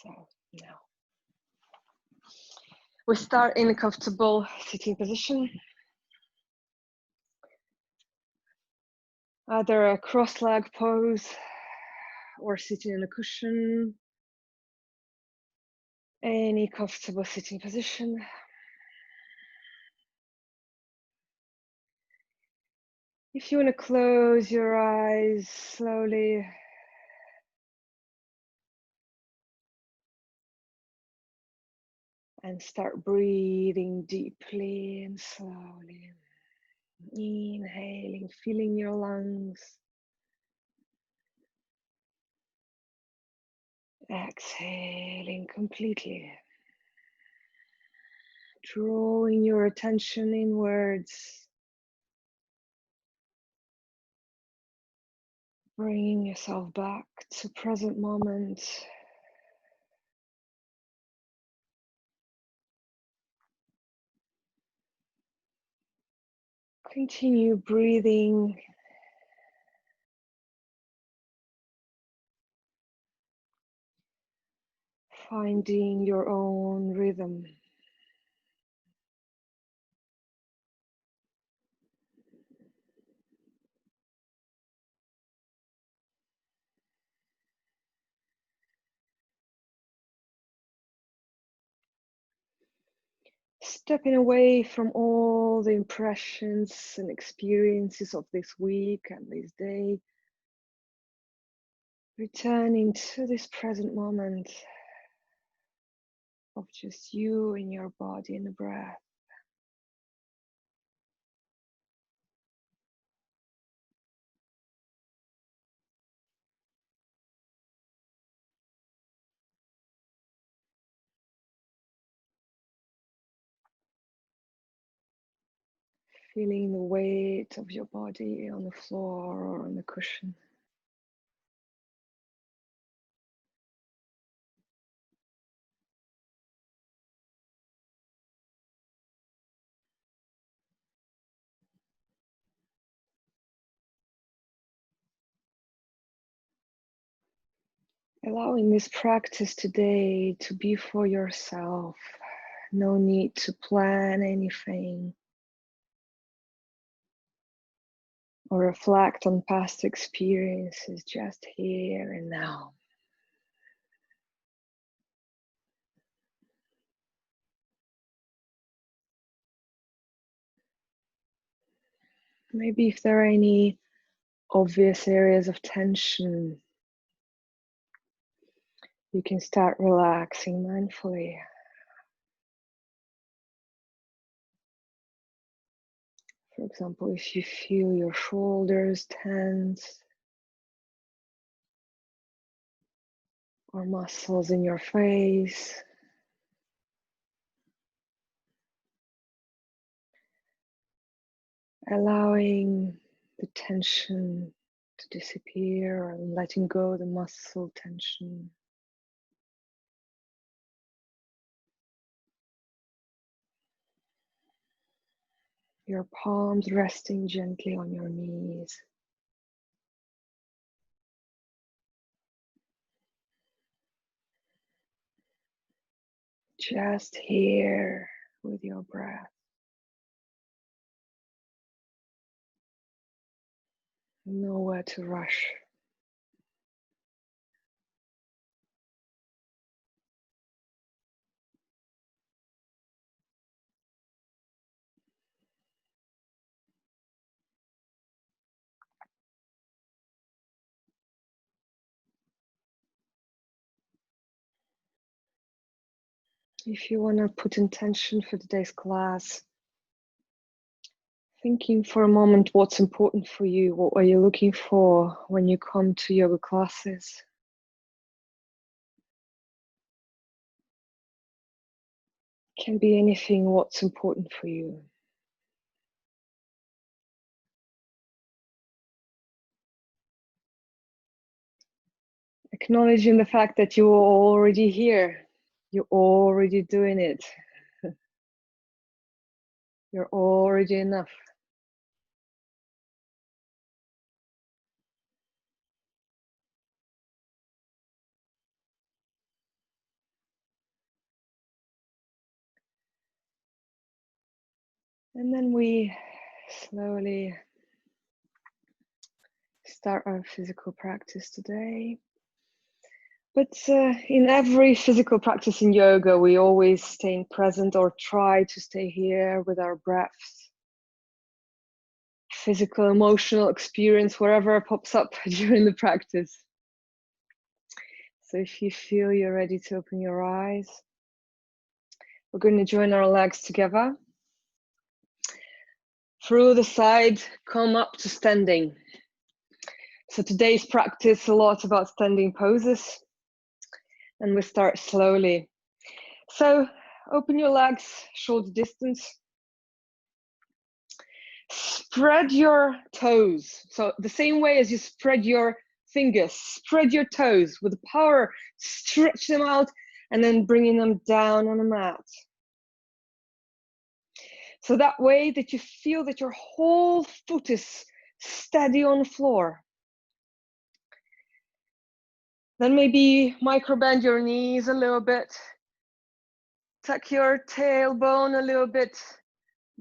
So now we start in a comfortable sitting position, either a cross-leg pose or sitting in a cushion, any comfortable sitting position. If you want to close your eyes slowly, and start breathing deeply and slowly. Inhaling, filling your lungs. Exhaling completely. Drawing your attention inwards. Bringing yourself back to present moment. Continue breathing. Finding your own rhythm. Stepping away from all the impressions and experiences of this week and this day. Returning to this present moment of just you and your body and the breath. Feeling the weight of your body on the floor or on the cushion. Allowing this practice today to be for yourself. No need to plan anything or reflect on past experiences, just here and now. Maybe if there are any obvious areas of tension, you can start relaxing mindfully. For example, if you feel your shoulders tense or muscles in your face, allowing the tension to disappear and letting go the muscle tension. Your palms resting gently on your knees. Just here with your breath. Nowhere to rush. If you want to put intention for today's class, thinking for a moment what's important for you, what are you looking for when you come to yoga classes? Can be anything, what's important for you. Acknowledging the fact that you're already here, you're already doing it. You're already enough. And then we slowly start our physical practice today. But in every physical practice in yoga, we always stay present or try to stay here with our breaths. Physical, emotional experience, wherever pops up during the practice. So if you feel you're ready to open your eyes, we're going to join our legs together. Through the side, come up to standing. So today's practice a lot about standing poses, and we start slowly. So open your legs, shoulder distance. Spread your toes. So the same way as you spread your fingers, spread your toes with power, stretch them out, and then bringing them down on the mat. So that way that you feel that your whole foot is steady on the floor. Then maybe micro bend your knees a little bit. Tuck your tailbone a little bit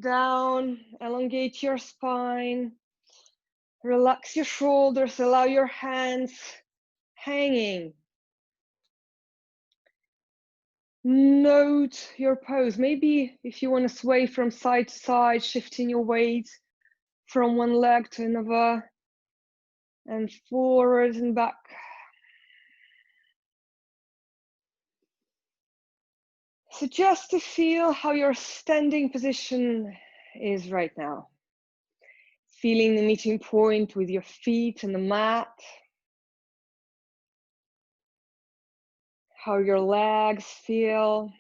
down, elongate your spine. Relax your shoulders, allow your hands hanging. Note your pose. Maybe if you want to sway from side to side, shifting your weight from one leg to another, and forward and back. So just to feel how your standing position is right now. Feeling the meeting point with your feet and the mat. How your legs feel.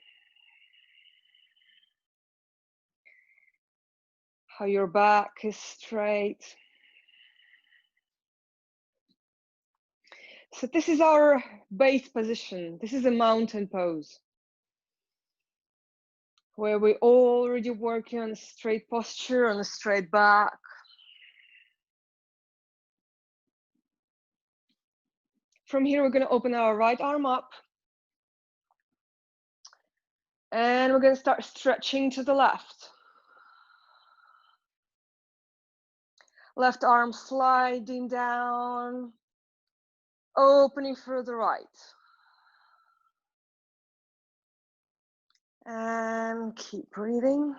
How your back is straight. So this is our base position. This is a mountain pose, where we're already working on a straight posture, on a straight back. From here, we're going to open our right arm up. And we're going to start stretching to the left. Left arm sliding down, opening through the right. And keep breathing.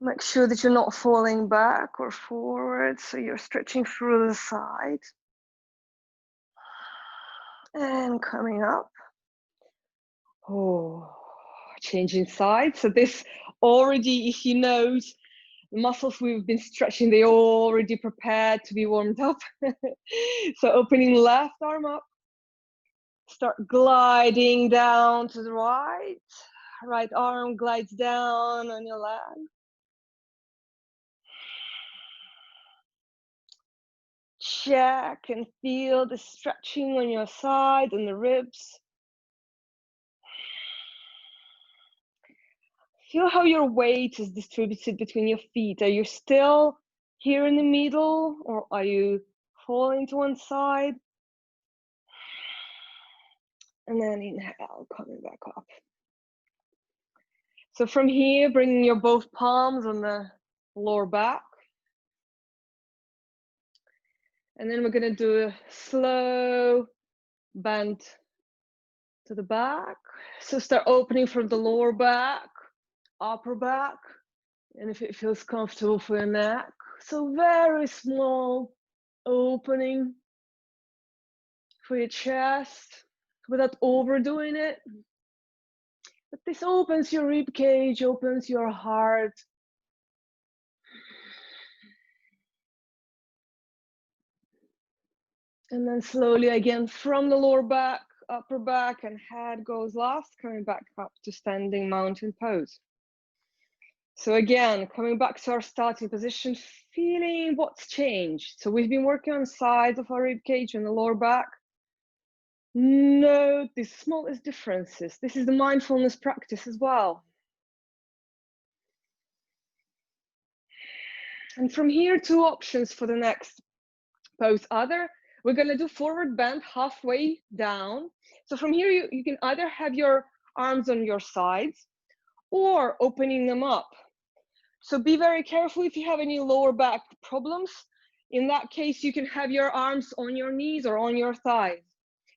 Make sure that you're not falling back or forward, so you're stretching through the side. And coming up. Oh, changing sides. So this already, if you note, the muscles we've been stretching, they already prepared to be warmed up. So opening left arm up. Start gliding down to the right. Right arm glides down on your leg. Check and feel the stretching on your side and the ribs. Feel how your weight is distributed between your feet. Are you still here in the middle, or are you falling to one side? And then inhale, coming back up. So from here, bringing your both palms on the lower back. And then we're going to do a slow bend to the back. So start opening from the lower back, upper back, and if it feels comfortable for your neck. So very small opening for your chest without overdoing it. But this opens your rib cage, opens your heart. And then slowly again from the lower back, upper back, and head goes last, coming back up to standing mountain pose. So again, coming back to our starting position, feeling what's changed. So we've been working on sides of our rib cage and the lower back. Note the smallest differences. This is the mindfulness practice as well. And from here, two options for the next pose. Either We're gonna do forward bend halfway down. So from here, you can either have your arms on your sides or opening them up. So be very careful if you have any lower back problems. In that case, you can have your arms on your knees or on your thighs.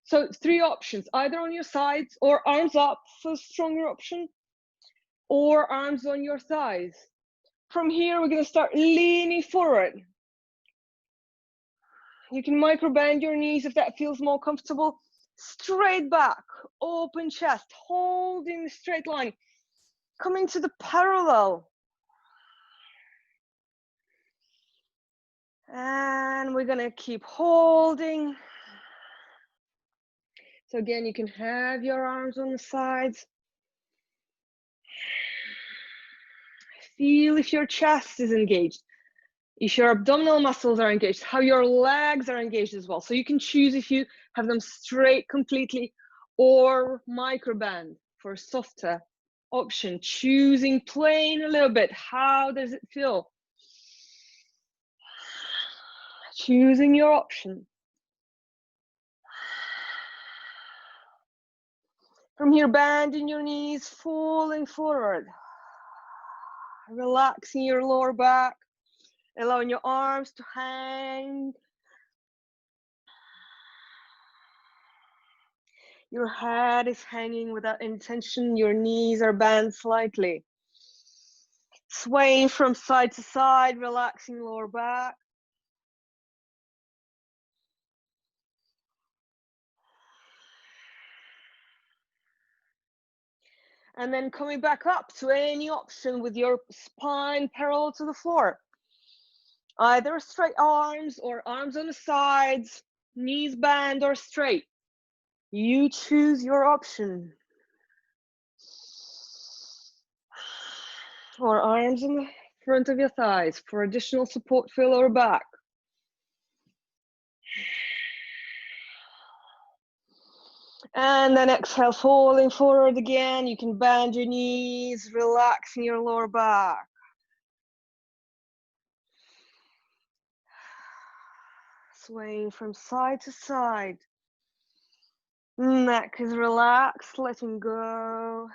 So 3 options, either on your sides or arms up for a stronger option, or arms on your thighs. From here, we're gonna start leaning forward. You can micro bend your knees if that feels more comfortable. Straight back, open chest, holding the straight line, coming to the parallel. And we're gonna keep holding. So again, you can have your arms on the sides. Feel if your chest is engaged, if your abdominal muscles are engaged, how your legs are engaged as well. So you can choose if you have them straight completely or microband for a softer option. Choosing plain a little bit. How does it feel? Choosing your option. From here, bending your knees, falling forward. Relaxing your lower back, allowing your arms to hang. Your head is hanging without intention. Your knees are bent slightly. Swaying from side to side, relaxing lower back. And then coming back up to any option with your spine parallel to the floor. Either straight arms or arms on the sides, knees bent or straight. You choose your option. Or arms in the front of your thighs for additional support for your lower back. And then exhale, falling forward again. You can bend your knees, relaxing your lower back. Swaying from side to side. Neck is relaxed, letting go.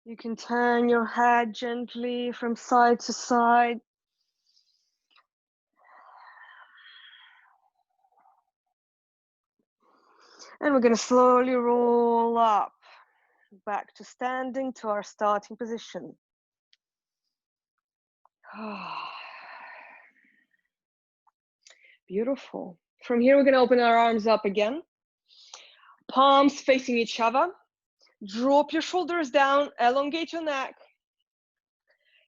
You can turn your head gently from side to side. And we're going to slowly roll up back to standing, to our starting position. Beautiful. From here, we're going to open our arms up again. Palms facing each other. Drop your shoulders down, elongate your neck.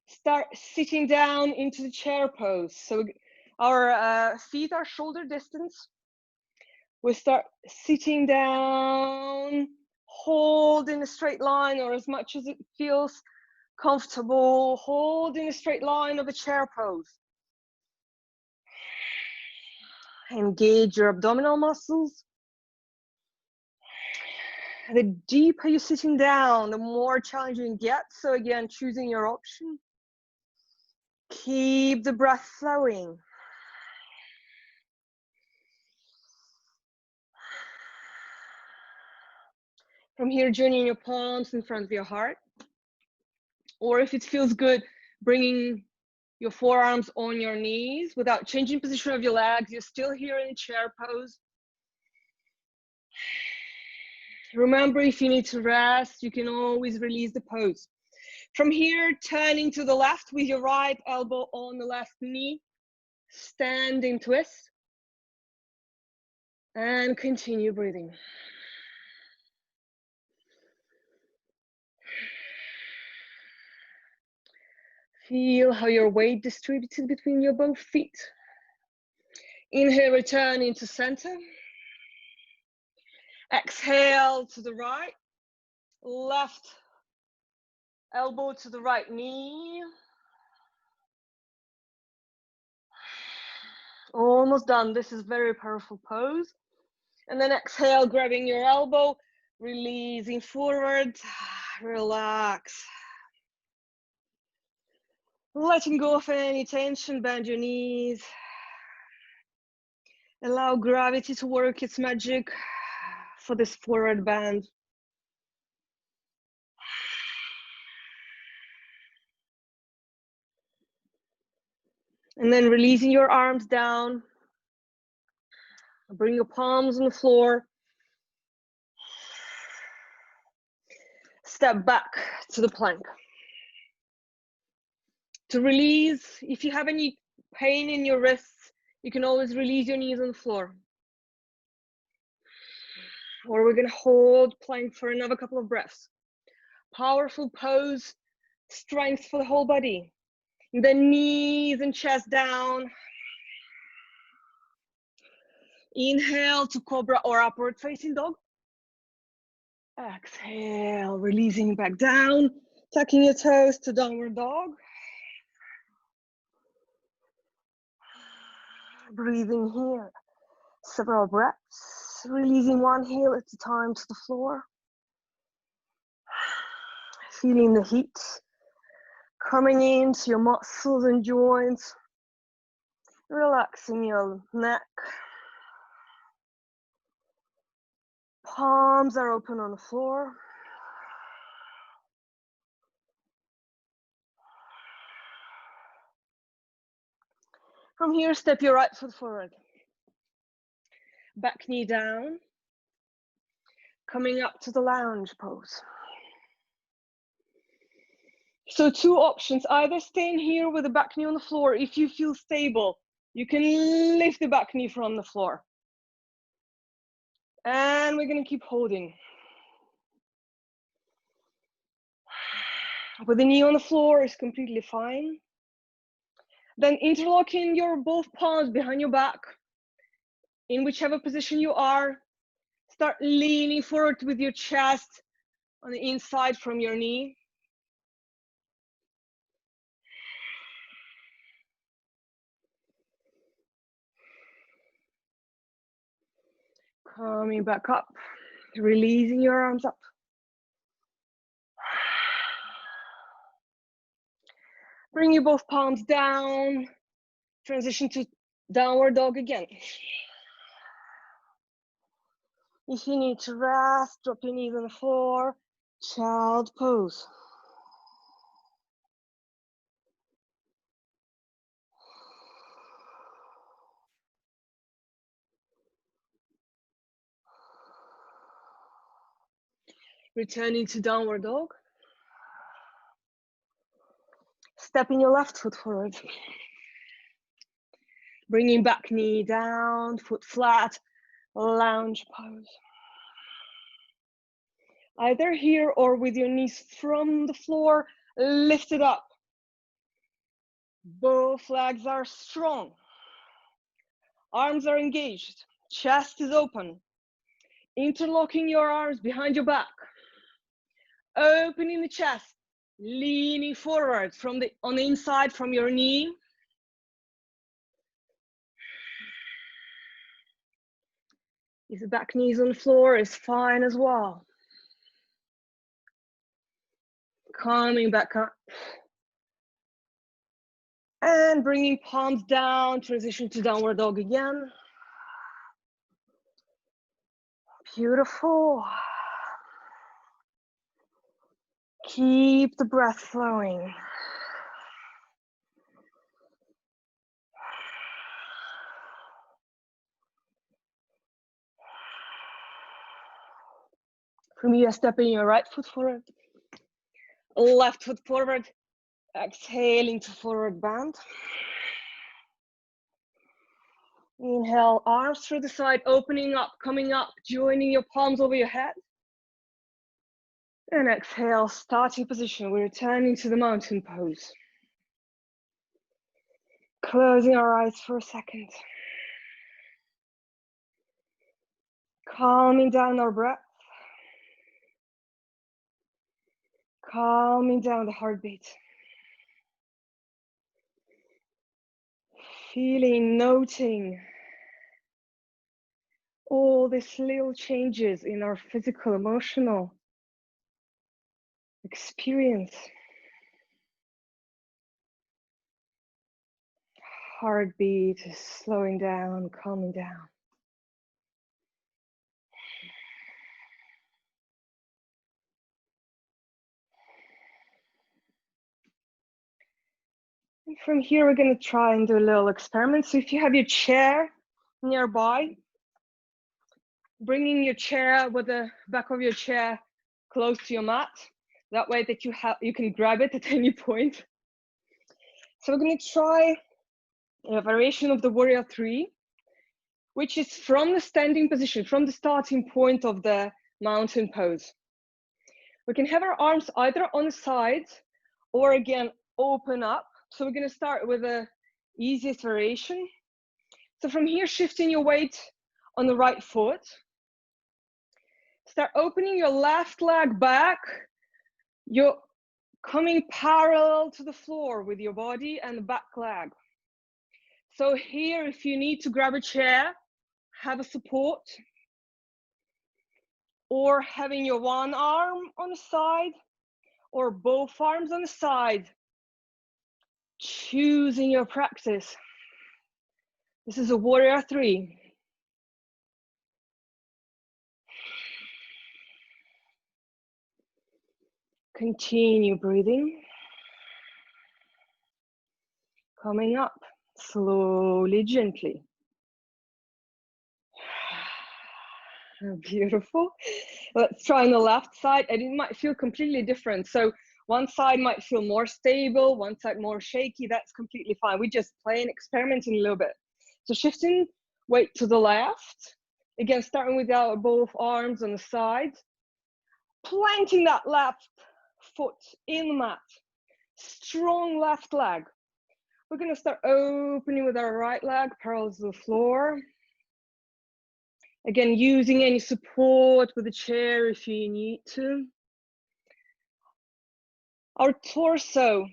Start sitting down into the chair pose. So our feet are shoulder distance. We start sitting down, holding a straight line, or as much as it feels comfortable, holding a straight line of a chair pose. Engage your abdominal muscles. The deeper you're sitting down, the more challenging it gets. So again, choosing your option. Keep the breath flowing. From here, joining your palms in front of your heart. Or if it feels good, bringing your forearms on your knees without changing position of your legs. You're still here in chair pose. Remember, if you need to rest, you can always release the pose. From here, turning to the left with your right elbow on the left knee, standing twist, and continue breathing. Feel how your weight distributed between your both feet. Inhale, return into center. Exhale to the right, left elbow to the right knee. Almost done. This is very powerful pose. And then exhale, grabbing your elbow, releasing forward, relax. Letting go of any tension, bend your knees. Allow gravity to work its magic for this forward bend. And then releasing your arms down. Bring your palms on the floor. Step back to the plank. To release, if you have any pain in your wrists, you can always release your knees on the floor. Or we're gonna hold plank for another couple of breaths. Powerful pose, strength for the whole body. The knees and chest down. Inhale to cobra or upward facing dog. Exhale, releasing back down, tucking your toes to downward dog. Breathing here, several breaths, releasing one heel at a time to the floor. Feeling the heat coming into your muscles and joints, relaxing your neck. Palms are open on the floor. From here, step your right foot forward. Back knee down. Coming up to the lounge pose. So two options, either staying here with the back knee on the floor. If you feel stable, you can lift the back knee from the floor. And we're gonna keep holding. With the knee on the floor is completely fine. Then interlocking your both palms behind your back. In whichever position you are, start leaning forward with your chest on the inside from your knee. Coming back up, releasing your arms up. Bring your both palms down, transition to downward dog again. If you need to rest, drop your knees on the floor, child pose. Returning to downward dog. Stepping your left foot forward. Bringing back knee down, foot flat, lounge pose. Either here or with your knees from the floor, lifted up. Both legs are strong. Arms are engaged. Chest is open. Interlocking your arms behind your back. Opening the chest. Leaning forward on the inside from your knee. If the back knee is on the floor, is fine as well. Coming back up. And bringing palms down, transition to downward dog again. Beautiful. Keep the breath flowing. From here, stepping your right foot forward, left foot forward, exhaling to forward bend. Inhale, arms through the side, opening up, coming up, joining your palms over your head. And exhale, starting position. We're returning to the mountain pose. Closing our eyes for a second. Calming down our breath. Calming down the heartbeat. Feeling, noting all these little changes in our physical, emotional experience. heartbeat is slowing down, calming down. And from here, we're going to try and do a little experiment. So if you have your chair nearby, bringing your chair with the back of your chair close to your mat. That way that you can grab it at any point. So we're going to try a variation of the Warrior 3, which is from the standing position, from the starting point of the mountain pose. We can have our arms either on the sides or again, open up. So we're going to start with the easiest variation. So from here, shifting your weight on the right foot. Start opening your left leg back. You're coming parallel to the floor with your body and the back leg. So here, if you need to grab a chair, have a support, or having your one arm on the side or both arms on the side, choosing your practice. This is a Warrior 3. Continue breathing. Coming up slowly, gently. Beautiful. Let's try on the left side, and it might feel completely different. So one side might feel more stable, one side more shaky. That's completely fine. We just play and experimenting a little bit. So shifting weight to the left. Again, starting with our both arms on the side. Planting that left foot in the mat. Strong left leg. We're going to start opening with our right leg parallel to the floor. Again, using any support with the chair if you need to. Our torso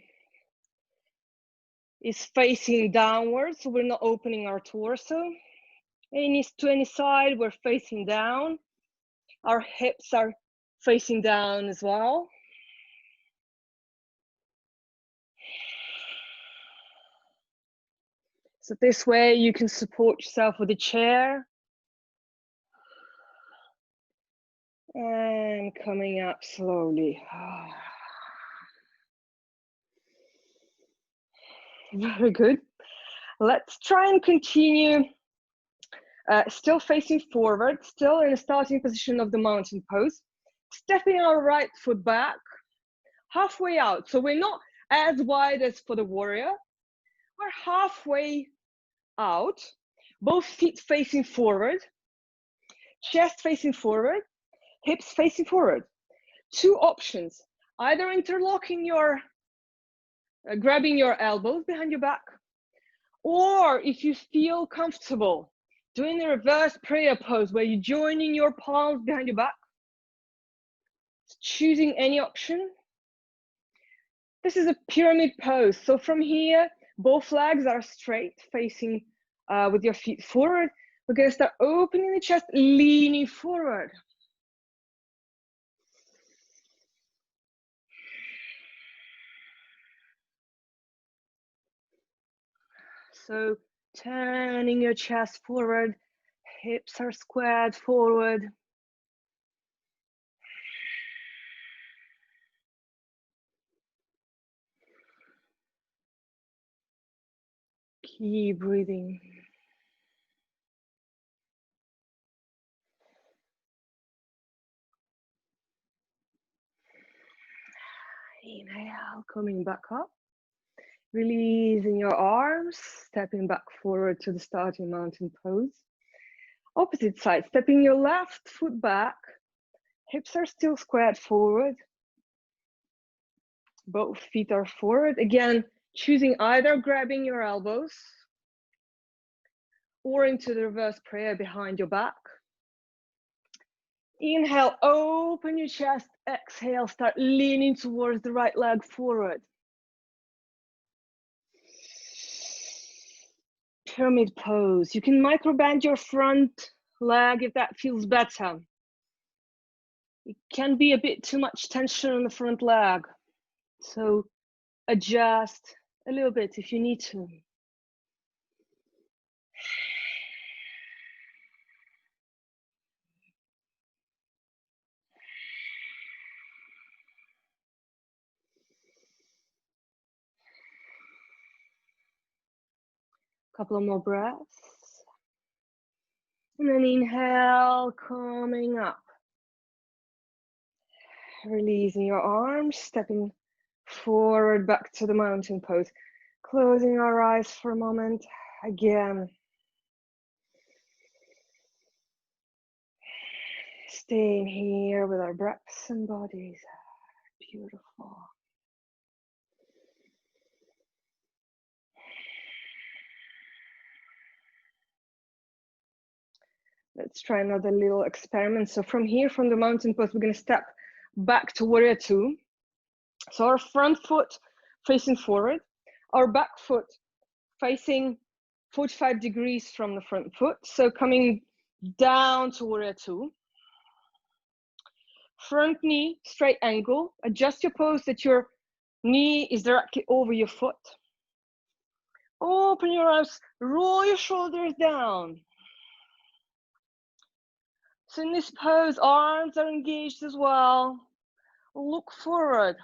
is facing downwards, so we're not opening our torso. To any side, we're facing down. Our hips are facing down as well. So this way you can support yourself with a chair. And coming up slowly. Very good. Let's try and continue still facing forward, still in the starting position of the mountain pose. Stepping our right foot back, halfway out. So we're not as wide as for the warrior. We're halfway out, both feet facing forward, chest facing forward, hips facing forward. Two options, either interlocking your, grabbing your elbows behind your back, or if you feel comfortable, doing the reverse prayer pose where you're joining your palms behind your back. Choosing any option. This is a pyramid pose. So from here, both legs are straight, facing with your feet forward. We're going to start opening the chest, leaning forward. So turning your chest forward, hips are squared forward. Keep breathing. Inhale, coming back up. Releasing your arms, stepping back forward to the starting mountain pose. Opposite side, stepping your left foot back. Hips are still squared forward. Both feet are forward. Again, choosing either grabbing your elbows or into the reverse prayer behind your back. Inhale, open your chest. Exhale, start leaning towards the right leg forward. Pyramid pose. You can microband your front leg if that feels better. It can be a bit too much tension on the front leg. So adjust a little bit if you need to. Couple of more breaths. And then inhale, coming up. Releasing your arms, stepping forward back to the mountain pose. Closing our eyes for a moment. Again. Staying here with our breaths and bodies. Beautiful. Let's try another little experiment. So from here, from the mountain pose, we're going to step back to warrior two. So our front foot facing forward, our back foot facing 45 degrees from the front foot. So coming down to warrior two. Front knee, straight angle. Adjust your pose that your knee is directly over your foot. Open your arms, roll your shoulders down. So in this pose, arms are engaged as well. Look forward.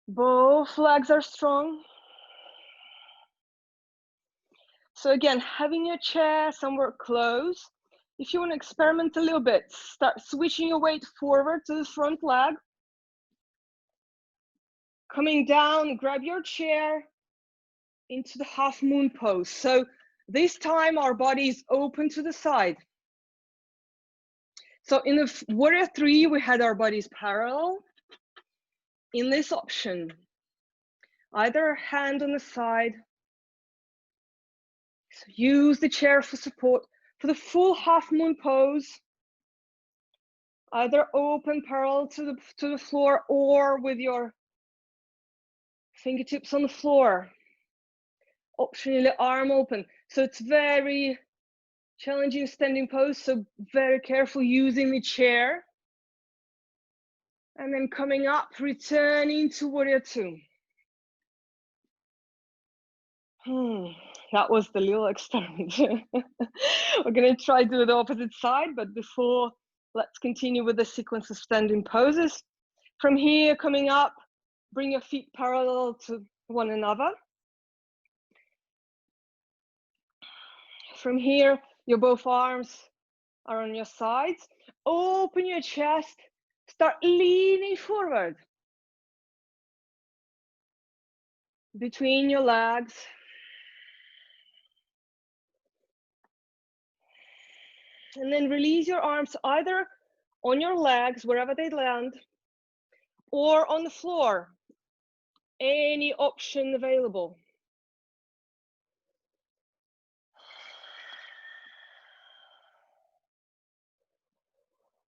Both legs are strong. So again, having your chair somewhere close. If you want to experiment a little bit, start switching your weight forward to the front leg. Coming down, grab your chair into the half moon pose. So this time our body is open to the side. So in the warrior three, we had our bodies parallel. In this option, either hand on the side. So use the chair for support. For the full half moon pose, either open parallel to the floor or with your fingertips on the floor. Optionally arm open. So it's very challenging standing pose, so very careful using the chair. And then coming up, returning to warrior two. That was the little experiment. We're gonna try to do the opposite side, but before, let's continue with the sequence of standing poses. From here, coming up, bring your feet parallel to one another. From here, your both arms are on your sides. Open your chest, start leaning forward. Between your legs. And then release your arms either on your legs, wherever they land, or on the floor. Any option available.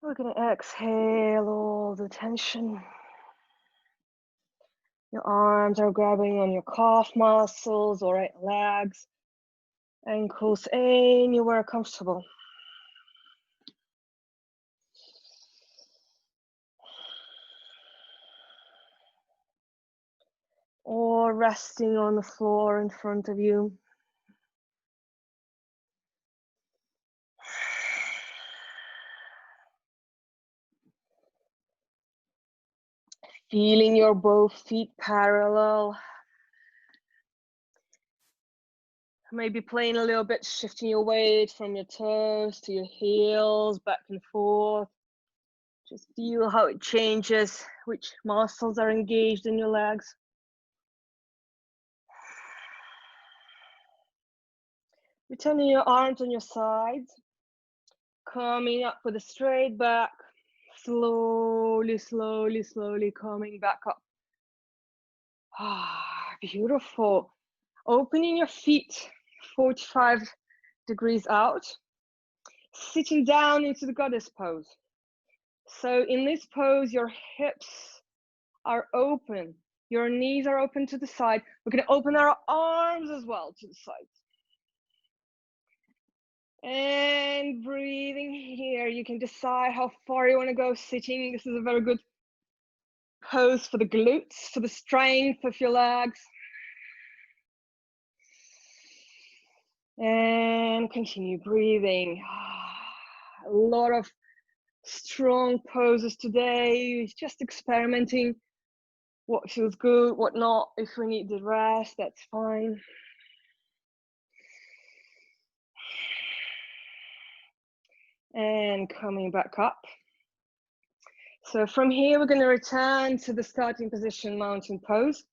We're gonna exhale all the tension. Your arms are grabbing on your calf muscles or legs, ankles, anywhere comfortable. Or resting on the floor in front of you. Feeling your both feet parallel. Maybe playing a little bit, shifting your weight from your toes to your heels, back and forth. Just feel how it changes, which muscles are engaged in your legs. Returning your arms on your sides. Coming up with a straight back. Slowly, slowly, slowly coming back up. Beautiful. Opening your feet 45 degrees out. Sitting down into the goddess pose. So in this pose, your hips are open. Your knees are open to the side. We're going to open our arms as well to the sides. And breathing here. You can decide how far you want to go sitting. This is a very good pose for the glutes, for the strength of your legs. And continue breathing. A lot of strong poses today, just experimenting what feels good, what not. If we need the rest, that's fine. And coming back up. So from here, we're going to return to the starting position, mountain pose.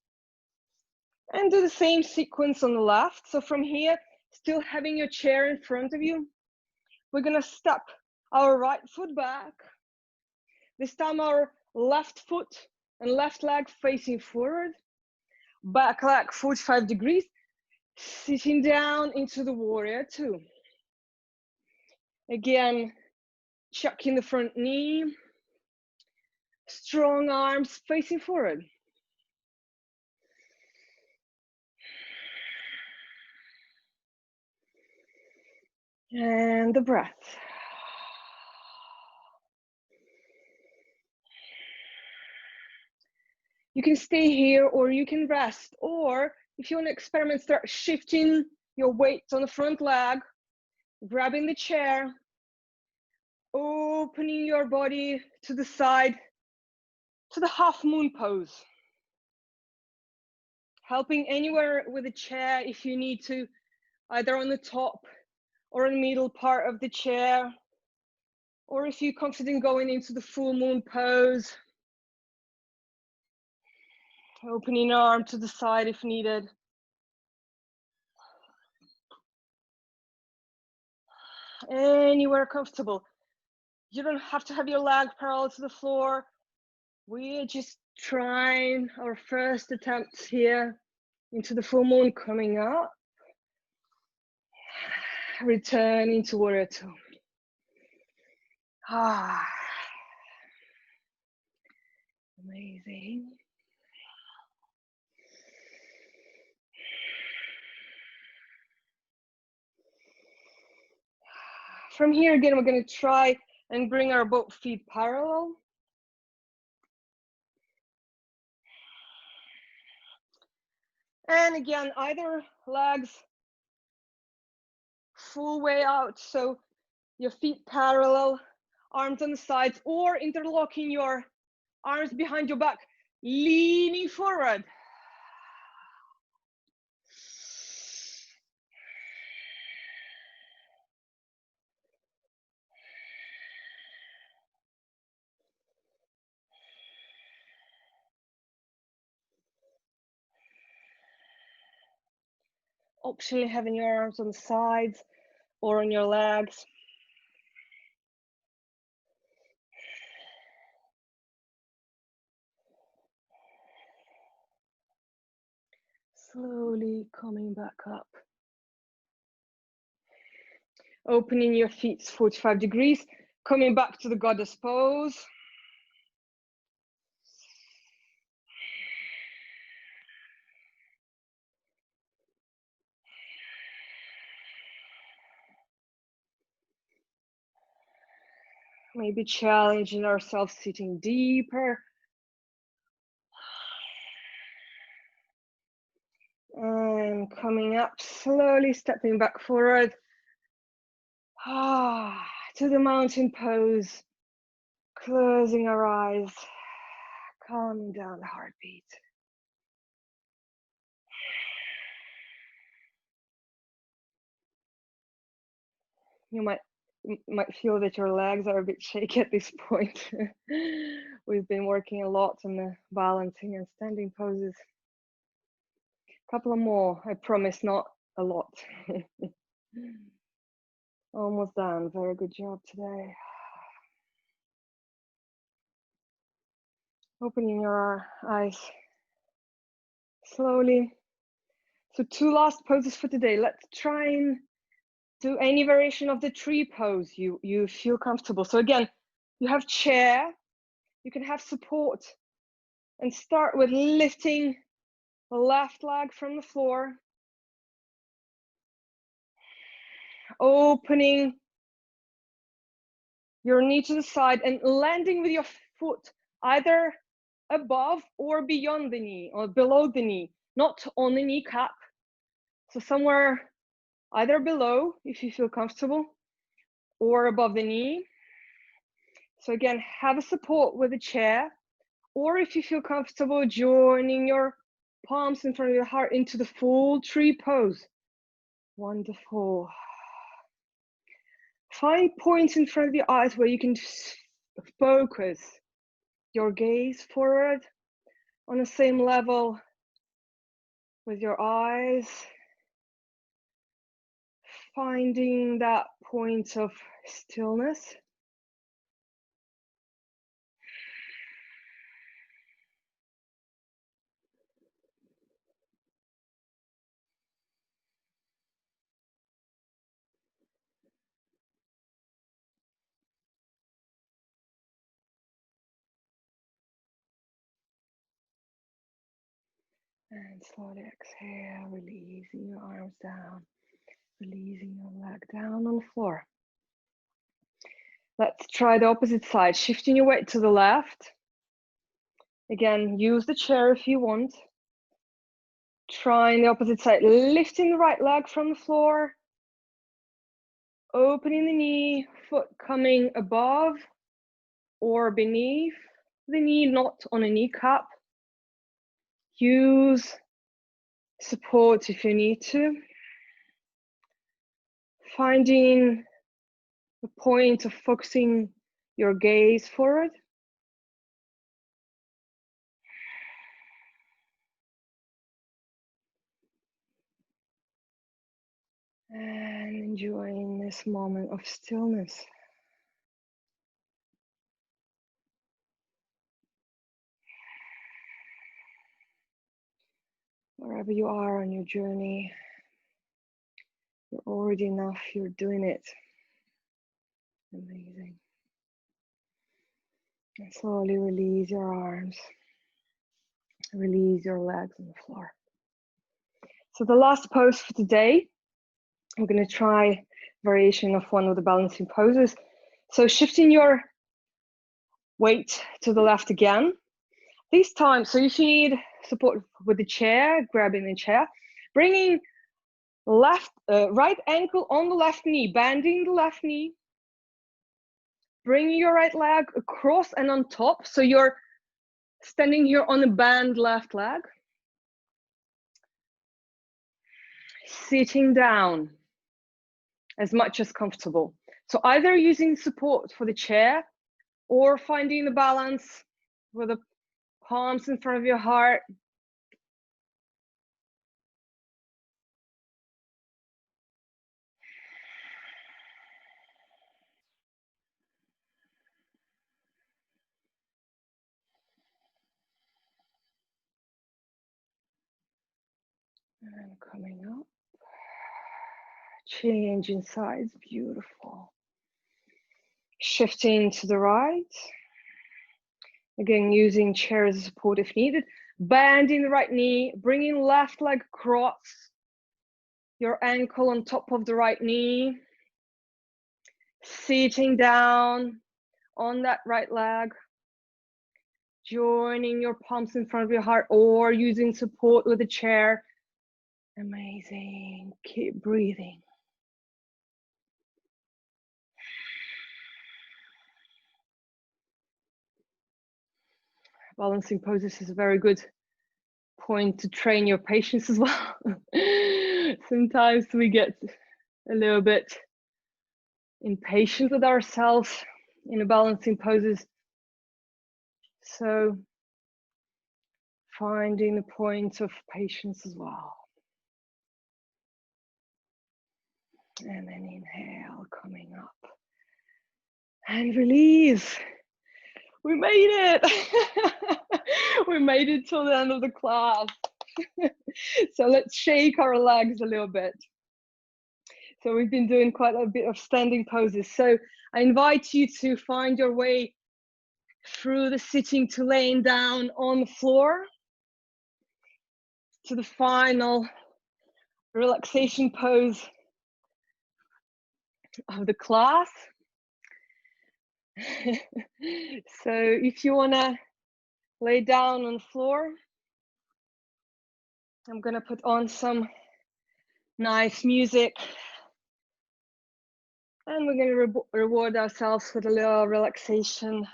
And do the same sequence on the left. So from here, still having your chair in front of you, we're going to step our right foot back. This time our left foot and left leg facing forward. Back leg 45 degrees. Sitting down into the warrior two. Again, chucking the front knee. Strong arms facing forward. And the breath. You can stay here or you can rest, or if you want to experiment, start shifting your weight on the front leg, grabbing the chair, opening your body to the side, to the half moon pose. Helping anywhere with the chair if you need to, either on the top or in the middle part of the chair, or if you're confident going into the full moon pose, opening arm to the side if needed. Anywhere comfortable. You don't have to have your leg parallel to the floor. We're just trying our first attempts here into the full moon coming up. Returning to warrior two. Amazing. From here again, we're going to try and bring our both feet parallel. And again, either legs full way out, so your feet parallel, arms on the sides, or interlocking your arms behind your back, leaning forward. Optionally having your arms on the sides or on your legs. Slowly coming back up. Opening your feet 45 degrees, coming back to the goddess pose. Maybe challenging ourselves, sitting deeper. And coming up, slowly stepping back forward. To the mountain pose. Closing our eyes, calming down the heartbeat. You might feel that your legs are a bit shaky at this point. We've been working a lot on the balancing and standing poses. A couple of more, I promise, not a lot. Almost done, very good job today. Opening your eyes slowly. So 2 last poses for today. Let's try and do any variation of the tree pose you feel comfortable. So again, you have chair, you can have support, and start with lifting the left leg from the floor, opening your knee to the side and landing with your foot either above or beyond the knee or below the knee, not on the kneecap. So somewhere either below if you feel comfortable or above the knee. So again, have a support with a chair Or if you feel comfortable, joining your palms in front of your heart into the full tree pose. Wonderful. Find points in front of your eyes where you can focus your gaze forward on the same level with your eyes. Finding that point of stillness. And slowly exhale, releasing your arms down, releasing your leg down on the floor. Let's try the opposite side, shifting your weight to the left. Again, use the chair if you want. Trying the opposite side, lifting the right leg from the floor, opening the knee, foot coming above or beneath the knee, not on a kneecap. Use support if you need to. Finding the point of focusing your gaze forward. And enjoying this moment of stillness. Wherever you are on your journey, you're already enough, you're doing it. Amazing. And slowly release your arms, release your legs on the floor. So the last pose for today, I'm going to try variation of one of the balancing poses. So shifting your weight to the left again. This time, so if you need support with the chair, grabbing the chair, bringing right ankle on the left knee, bending the left knee, bringing your right leg across and on top. So you're standing here on a bend left leg. Sitting down as much as comfortable. So either using support for the chair or finding the balance with the palms in front of your heart. And coming up. Changing sides, beautiful. Shifting to the right. Again, using chair as a support if needed. Bending the right knee, bringing left leg across. Your ankle on top of the right knee. Sitting down on that right leg. Joining your palms in front of your heart or using support with a chair. Amazing. Keep breathing. Balancing poses is a very good point to train your patience as well. Sometimes we get a little bit impatient with ourselves in the balancing poses. So finding the point of patience as well. And then inhale, coming up. And release. We made it. We made it till the end of the class. So let's shake our legs a little bit. So we've been doing quite a bit of standing poses. So I invite you to find your way through the sitting to laying down on the floor to the final relaxation pose of the class. So if you want to lay down on the floor, I'm going to put on some nice music. And we're going to reward ourselves with a little relaxation.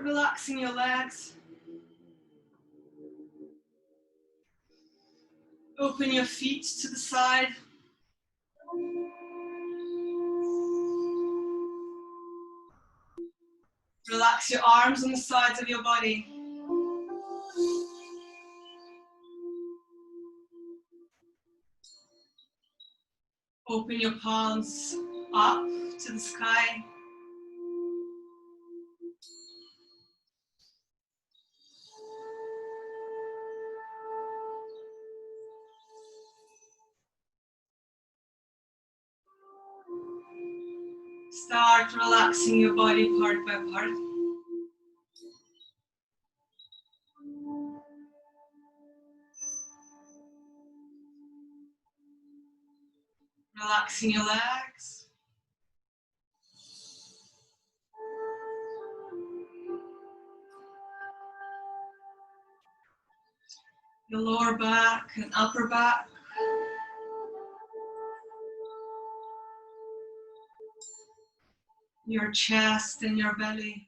relaxing your legs. Open your feet to the side. Relax your arms on the sides of your body. Open your palms up to the sky. Start relaxing your body part by part. Relaxing your legs. Your lower back and upper back. Your chest and your belly.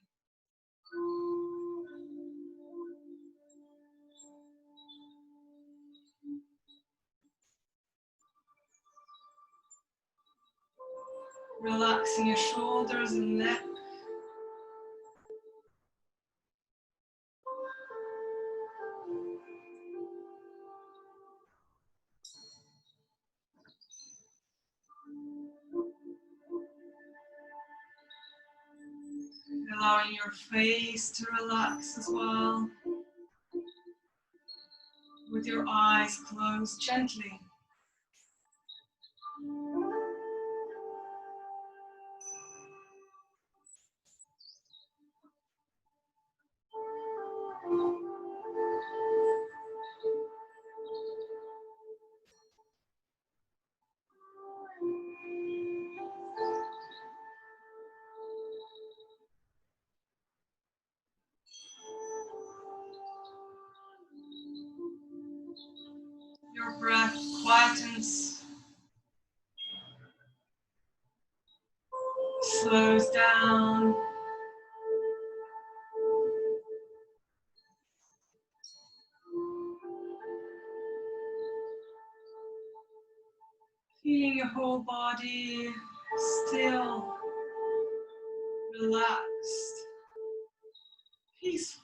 Relaxing your shoulders and neck. Allowing your face to relax as well. With your eyes closed gently. Your breath quietens, slows down. Feeling your whole body still, relaxed, peaceful.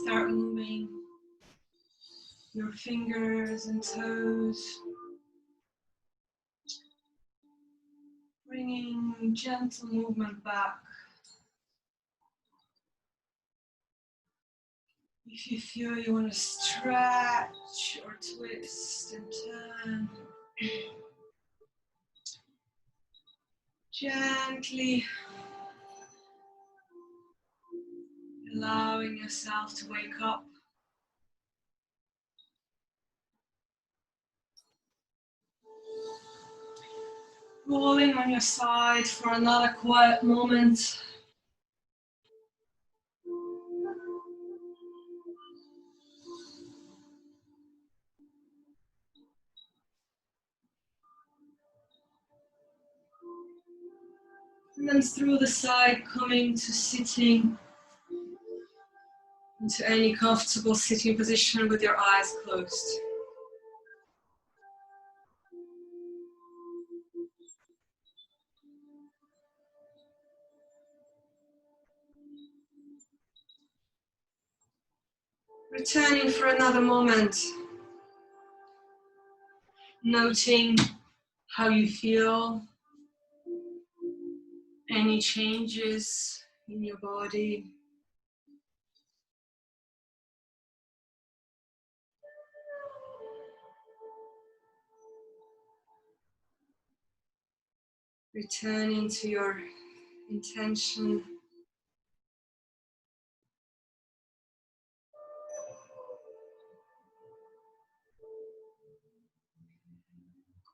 start moving your fingers and toes, bringing gentle movement back. If you feel you want to stretch or twist and turn, gently allowing yourself to wake up. Rolling on your side for another quiet moment. And then through the side, coming to sitting into any comfortable sitting position with your eyes closed. Returning for another moment, noting how you feel, any changes in your body. Returning to your intention.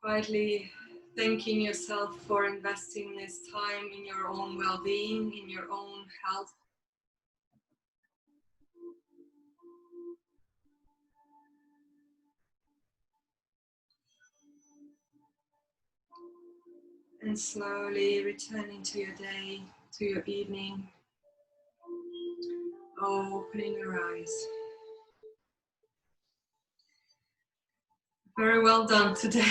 Quietly thanking yourself for investing this time in your own well-being, in your own health. And slowly returning to your day, to your evening, opening your eyes. Very well done today.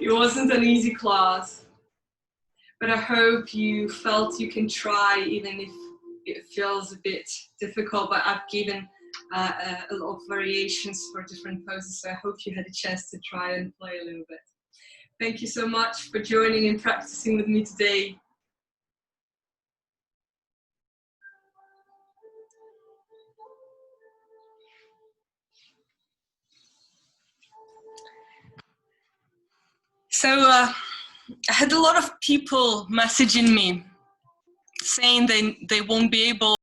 It wasn't an easy class, but I hope you felt you can try even if it feels a bit difficult, but I've given a lot of variations for different poses, so I hope you had a chance to try and play a little bit. Thank you so much for joining and practicing with me today. So I had a lot of people messaging me saying they won't be able